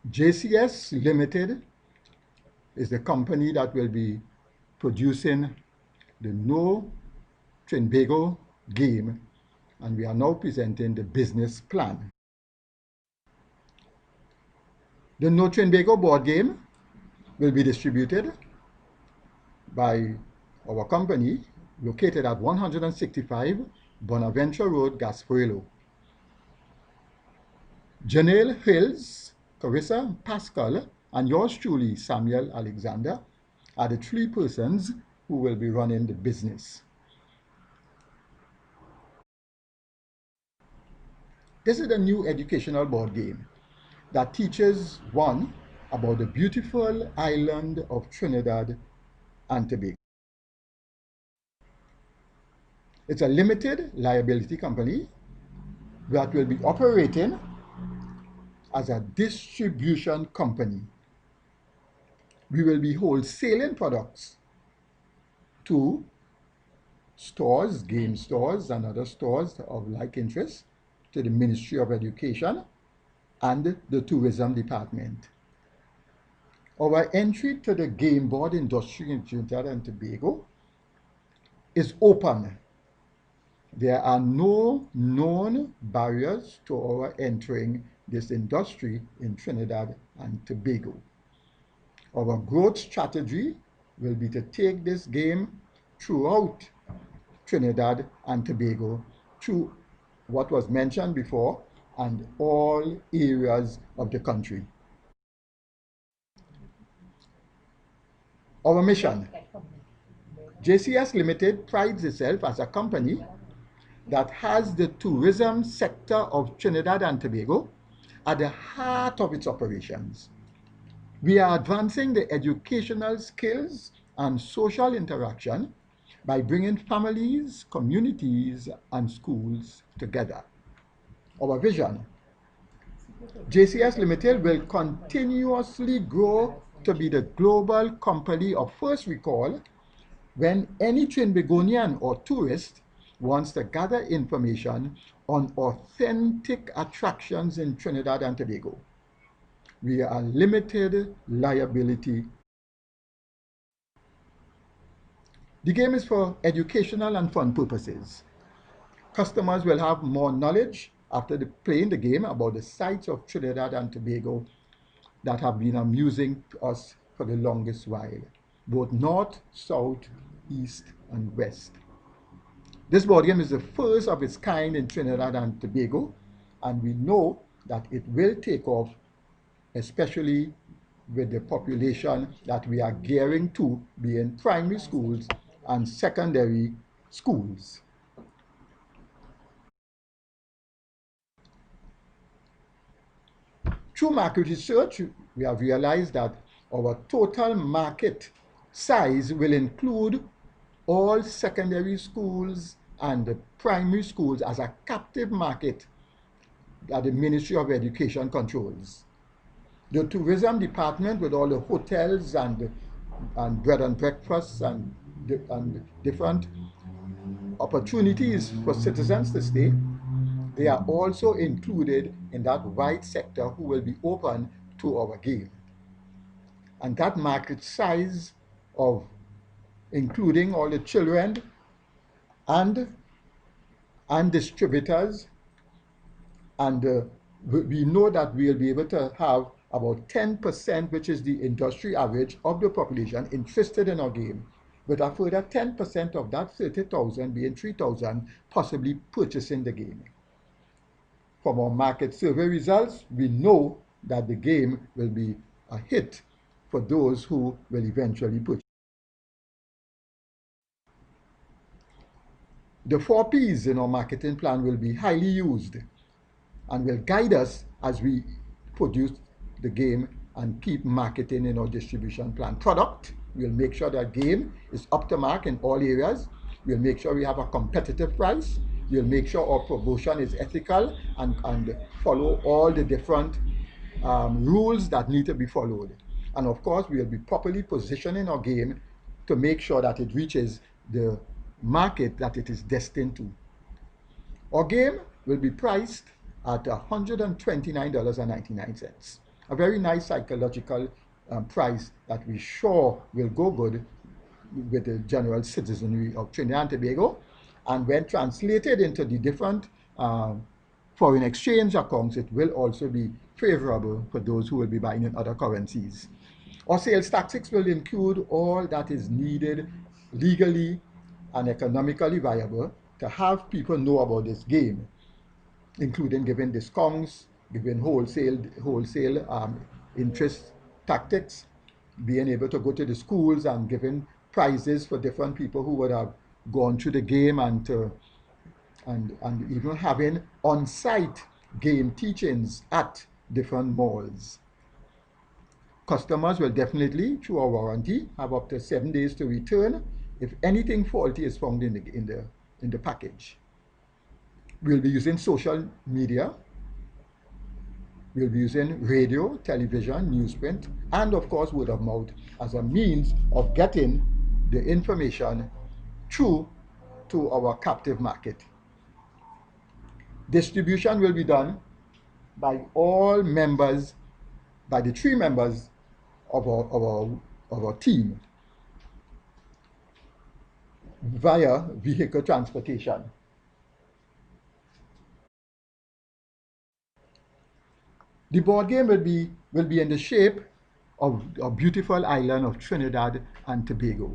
JCS Limited is the company that will be producing the No Trinbago game, and we are now presenting the business plan. The No Trinbago board game will be distributed by our company located at 165 Bonaventure Road, Gasparillo. Jenearl Hills, Carissa, Pascall, and yours truly, Samuel Alexander, are the three persons who will be running the business. This is a new educational board game that teaches one about the beautiful island of Trinidad and Tobago. It's a limited liability company that will be operating as a distribution company. We will be wholesaling products to stores, game stores, and other stores of like interest, to the Ministry of Education and the Tourism Department. Our entry to the game board industry in Trinidad and Tobago is open. There are no known barriers to our entering this industry in Trinidad and Tobago. Our growth strategy will be to take this game throughout Trinidad and Tobago, through what was mentioned before, and all areas of the country. Our mission. JCS Limited prides itself as a company that has the tourism sector of Trinidad and Tobago at the heart of its operations. We are advancing the educational skills and social interaction by bringing families, communities, and schools together. Our vision. JCS Limited will continuously grow to be the global company of first recall when any Trinbagonian or tourist wants to gather information on authentic attractions in Trinidad and Tobago. We are limited liability. The game is for educational and fun purposes. Customers will have more knowledge after playing the game about the sights of Trinidad and Tobago that have been amusing to us for the longest while, both north, south, east, and west. This board game is the first of its kind in Trinidad and Tobago, and we know that it will take off, especially with the population that we are gearing to be in primary schools and secondary schools. Through market research, we have realized that our total market size will include all secondary schools and the primary schools as a captive market that the Ministry of Education controls. The tourism department, with all the hotels and bread and breakfasts and different opportunities for citizens to stay, they are also included in that wide sector who will be open to our game. And that market size of including all the children and distributors, and we know that we'll be able to have about 10%, which is the industry average of the population interested in our game, with a further 10% of that 30,000 being 3,000 possibly purchasing the game. From our market survey results, we know that the game will be a hit for those who will eventually purchase. The 4 P's in our marketing plan will be highly used and will guide us as we produce the game and keep marketing in our distribution plan. Product, we'll make sure that game is up to mark in all areas. We'll make sure we have a competitive price. We'll make sure our promotion is ethical and follow all the different rules that need to be followed. And of course, we'll be properly positioning our game to make sure that it reaches the market that it is destined to. Our game will be priced at $129.99, a very nice psychological prize that we sure will go good with the general citizenry of Trinidad and Tobago. And when translated into the different foreign exchange accounts, it will also be favorable for those who will be buying in other currencies. Our sales tactics will include all that is needed legally and economically viable to have people know about this game, including giving discounts, giving wholesale interest tactics, being able to go to the schools and giving prizes for different people who would have gone through the game, and even having on-site game teachings at different malls. Customers will definitely, through our warranty, have up to 7 days to return if anything faulty is found in the package. We'll be using social media. We'll be using radio, television, newsprint, and of course word of mouth as a means of getting the information through to our captive market. Distribution will be done by all members, by the 3 members of our team via vehicle transportation. The board game will be in the shape of a beautiful island of Trinidad and Tobago.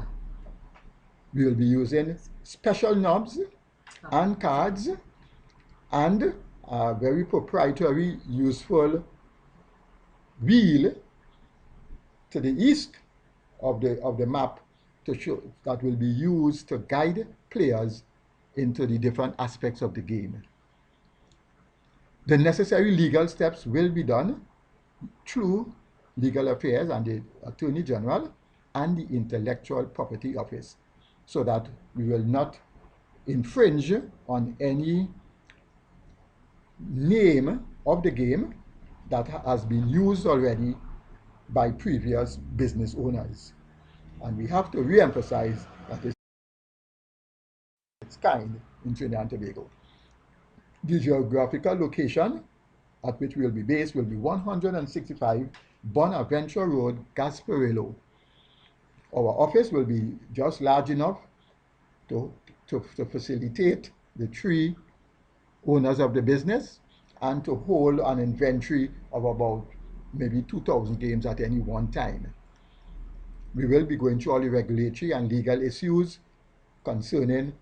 We will be using special knobs and cards and a very proprietary, useful wheel to the east of the map to show that will be used to guide players into the different aspects of the game. The necessary legal steps will be done through Legal Affairs and the Attorney General and the Intellectual Property Office, so that we will not infringe on any name of the game that has been used already by previous business owners. And we have to re-emphasize that it's kind in Trinidad and Tobago. The geographical location at which we will be based will be 165 Bonaventure Road, Gasparillo. Our office will be just large enough to facilitate the 3 owners of the business and to hold an inventory of about maybe 2,000 games at any one time. We will be going through all the regulatory and legal issues concerning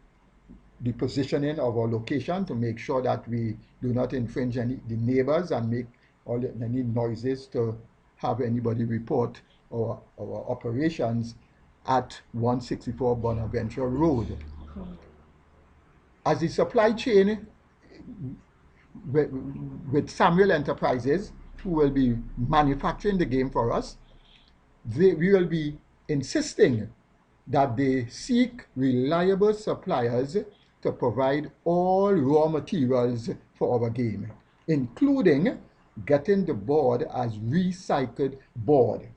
the positioning of our location to make sure that we do not infringe the neighbors and make any noises to have anybody report our operations at 164 Bonaventure Road. As the supply chain with Samuel Enterprises, who will be manufacturing the game for us, we will be insisting that they seek reliable suppliers to provide all raw materials for our game, including getting the board as recycled board.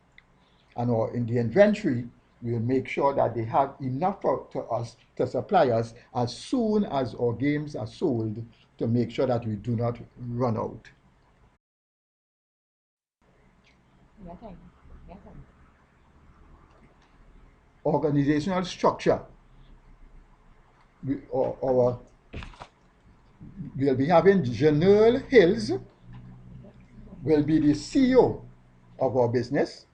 And in the inventory, we'll make sure that they have enough to supply us as soon as our games are sold, to make sure that we do not run out. Organizational structure. We'll be having Jenearl Hills will be the CEO of our business,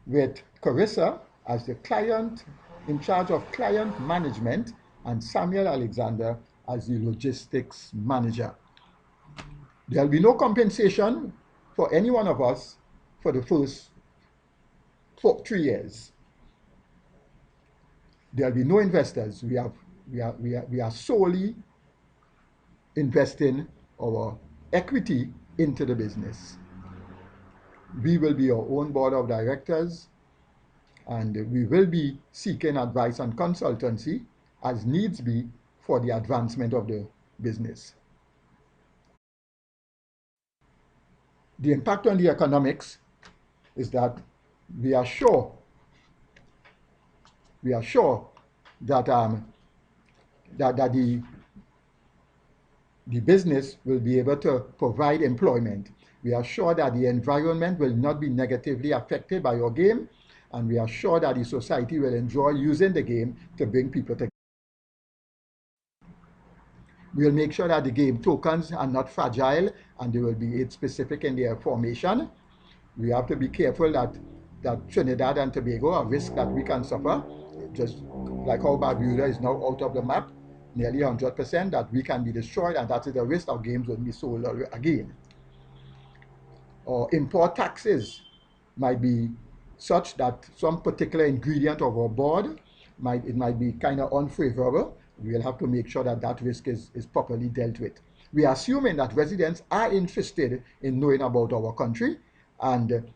with Carissa as the client, in charge of client management, and Samuel Alexander as the logistics manager. There'll be no compensation for any one of us for the first 3 years. There'll be no investors. We are solely investing our equity into the business. We will be our own board of directors, and we will be seeking advice and consultancy as needs be for the advancement of the business. The impact on the economics is that we are sure that the business will be able to provide employment. We are sure that the environment will not be negatively affected by your game, and we are sure that the society will enjoy using the game to bring people together. We'll make sure that the game tokens are not fragile and they will be age specific in their formation. We have to be careful that Trinidad and Tobago are risk that we can suffer, just like how Barbuda is now out of the map, nearly 100%, that we can be destroyed, and that is the risk of games won't be sold again. Or import taxes might be such that some particular ingredient of our board might be kind of unfavorable. We'll have to make sure that that risk is properly dealt with. We are assuming that residents are interested in knowing about our country, and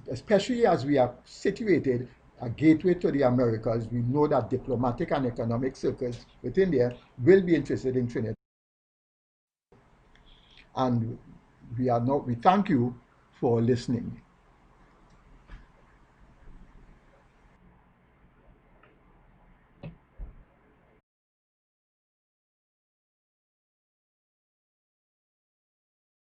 especially as we are situated a gateway to the Americas, we know that diplomatic and economic circles within there will be interested in Trinidad. And we thank you for listening.